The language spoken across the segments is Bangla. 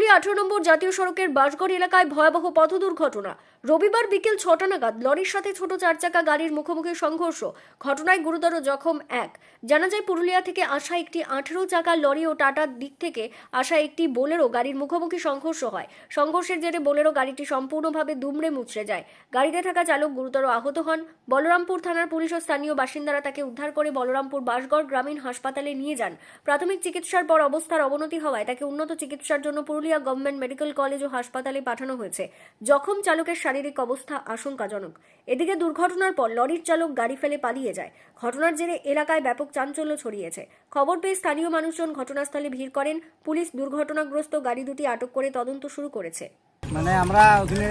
পুরুলিয়া 18 নম্বর জাতীয় সড়কের বাসগড় এলাকায় ভয়াবহ পথ দুর্ঘটনা। রবিবার বিকেল 6টা নাগাদ লরির সাথে ছোট চারচাকা গাড়ির মুখোমুখি সংঘর্ষ। ঘটনায় গুরুতর জখম এক। জানা যায় পুরুলিয়া থেকে আসা একটি 18 চাকার লরি ও টাটার দিক থেকে আসা একটি বোলেরো গাড়ির মুখোমুখি সংঘর্ষ হয়। সংঘর্ষের জেরে বোলেরো গাড়িটি সম্পূর্ণভাবে দুমড়ে মুচড়ে যায়। গাড়িতে থাকা চালক গুরুতর আহত হন। বলরামপুর থানার পুলিশ ও স্থানীয় বাসিন্দারা তাকে উদ্ধার করে বলরামপুর বাসগড় গ্রামীণ হাসপাতালে নিয়ে যান। প্রাথমিক চিকিৎসার পর অবস্থার অবনতি হওয়ায় তাকে উন্নত চিকিৎসার জন্য পুরুলিয়া গভর্নমেন্ট মেডিকেল কলেজ ও হাসপাতালে পাঠানো হয়েছে। জখম চালকের শারীরিক অবস্থা আশঙ্কাজনক। এদিকে দুর্ঘটনার পর লরির চালক গাড়ি ফেলে পালিয়ে যায়। ঘটনার জেরে এলাকায় ব্যাপক চাঞ্চল্য ছড়িয়েছে। খবর পেয়ে স্থানীয় মানুষজন ঘটনাস্থলে ভিড় করেন। পুলিশ দুর্ঘটনাগ্রস্ত গাড়ি দুটি আটক করে তদন্ত শুরু করেছে। মানে আমরা ওখানে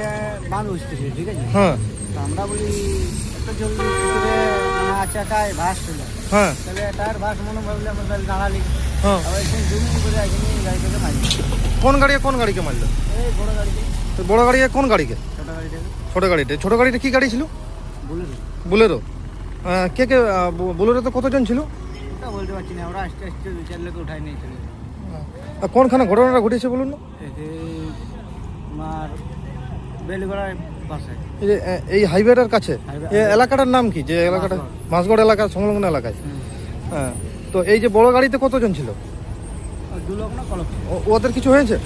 মানুষ ছিল, ঠিক আছে। হ্যাঁ তো আমরা বলি এত জলদি করে চাকায় ভাস ছিল, হ্যাঁ তাহলে তার ভাস মনে ভাবলে আমরা তাহলে দাঁড়ালি। হ্যাঁ আবার এখানে জুম করে এখানে গাড়িটাকে মারি। কোন গাড়িকে মারলো? এই বড় গাড়িতে, তো বড় গাড়ি কোন গাড়িকে? ছোট গাড়িটাকে। ছোট গাড়িটা কি গাড়ি ছিল? বুলেরো। কে কে বুলেরো তো কতজন ছিল? ওটা বলতে পারছি না, আমরা আস্তে আস্তে দু চার লোক উঠাই নিয়ে চলে গেলাম। কোনখানে ঘটনাটা ঘটেছে বলুন না? আমার বেলগড়ার পাশে, এই হাইওয়েটার কাছে। হাইওয়ে- এই এলাকাটার নাম কি? যে এলাকাটা মাসগড় এলাকা সংলগ্ন এলাকায়। হ্যাঁ, তো এই যে বড় গাড়িতে কতজন ছিল? দু লোক না কলক, ওদের কিছু হয়েছে?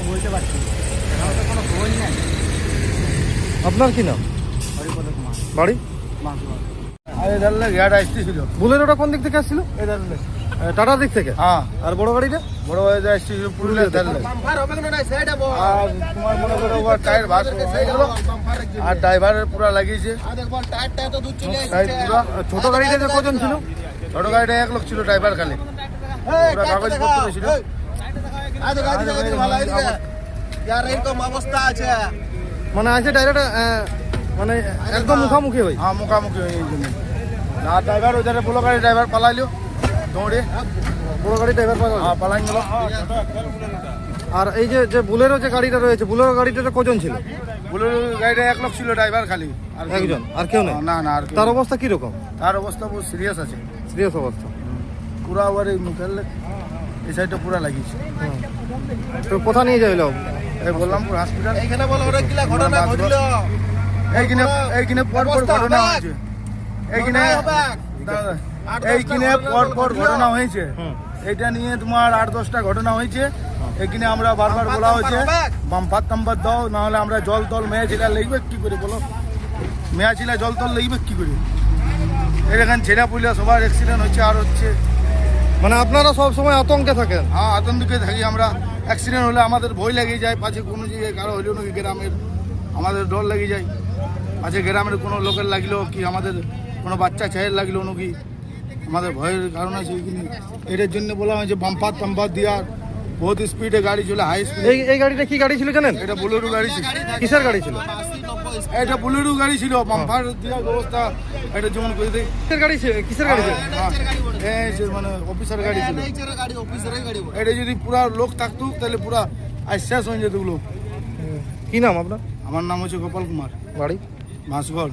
বলতে পারছি না, এখানে তো কোনো খবর নেই। আপনার কি নাম? হরিপদ কুমার, বাড়ি? বাঁশগড়। আরে দাঁড়ালে গাড়ি আসতেছিল, বুলেরোটা কোন দিক থেকে আসছিল? এই দাঁড়ালে টাটার দিক থেকে। হ্যাঁ আর বড় গাড়িটা? বড় গাড়ি আসতেছিল পুরুলিয়া দাঁড়ালে। আর তোমার মনে করো ওর টায়ার ভাস হয়ে গেল, আর ড্রাইভারের পুরা লাগিয়েছে টায়ার পুরা। ছোট গাড়িটাতে কজন ছিল? ছোট গাড়িটা এক লোক ছিল, ড্রাইভার খালি পুরা কাগজপত্র ছিল। মানে আছে ডাইরেক্ট, মানে একদম মুখামুখি হই। হ্যাঁ মুখামুখি হয়ে এই জন্য। আর ড্রাইভার ওই ধারে বড় গাড়ি ড্রাইভার পালাইলো দৌড়ে, বড় গাড়ি ড্রাইভার হ্যাঁ পালাই গেল। আর এই যে যে বুলেরো যে গাড়িটা রয়েছে, বুলেরো গাড়িটাতে কজন ছিল? বুলেরো গাড়িটা এক লোক ছিল, ড্রাইভার খালি, আর কেউ একজন, নেই। আর কেউ নেই? না না আর কেউ তার নেই। অবস্থা কিরকম? তার অবস্থা বহু সিরিয়াস আছে, সিরিয়াস অবস্থা। পুরা আবার এই মুখের এই সাইডটা পুরা লাগিয়েছে। তো কোথা নিয়ে যাইল? এই বললামপুর হসপিটাল। এইখানে বলো ওরা কিলা ঘটনা ঘটলো, এইখানে পর পর ঘটনা হয়েছে, এইখানে পর ঘটনা হয়েছে। এটা নিয়ে তোমার 8-10টা ঘটনা হয়েছে। এখানে আমরা বারবার বলা হয়েছে বাম্পার টাম্পার দাও, নাহলে আমরা জল তল মেয়া ছেলে লাগবে কি করে, বলো মেয়া ছেলে জল তল লাগবে কি করে? এখানে ছেলে পুলিয়া সবার অ্যাক্সিডেন্ট হচ্ছে আর হচ্ছে। মানে আপনারা সব সময় আতঙ্কে থাকেন? হ্যাঁ আতঙ্কে থাকি আমরা। অ্যাক্সিডেন্ট হলে আমাদের ভয় লেগে যায়, পাছে কোনো জায়গায় কারো হইলেও নাকি গ্রামের, আমাদের ডর লেগে যায়। পাছে গ্রামের কোনো লোকের লাগলো কি আমাদের কোনো বাচ্চা ছেলের লাগলো নাকি, আমাদের ভয়ের কারণ আছে। এটার জন্য বলা হয়েছে বাম্পার টাম্পার দেওয়ার। বহুত স্পিডে গাড়ি ছিল, হাই স্পিড। এই গাড়িটা কি গাড়ি ছিল জানেন? এটা বুলেরো গাড়ি ছিল। কিসের গাড়ি ছিল? এটা বুলেরো গাড়ি ছিল, বাম্পার দেওয়ার ব্যবস্থা এটা যেমন করে দেয়। কিসের গাড়ি ছিল? কিসের গাড়ি ছিল? এই যে মানে অফিসার গাড়ি ছিল। এটা যদি পুরা লোক থাকতো তাহলে পুরা আজ শেষ হয়ে যেত লোক। কি নাম আপনার? আমার নাম হচ্ছে গোপাল কুমার, বাড়ি? মাসগড়।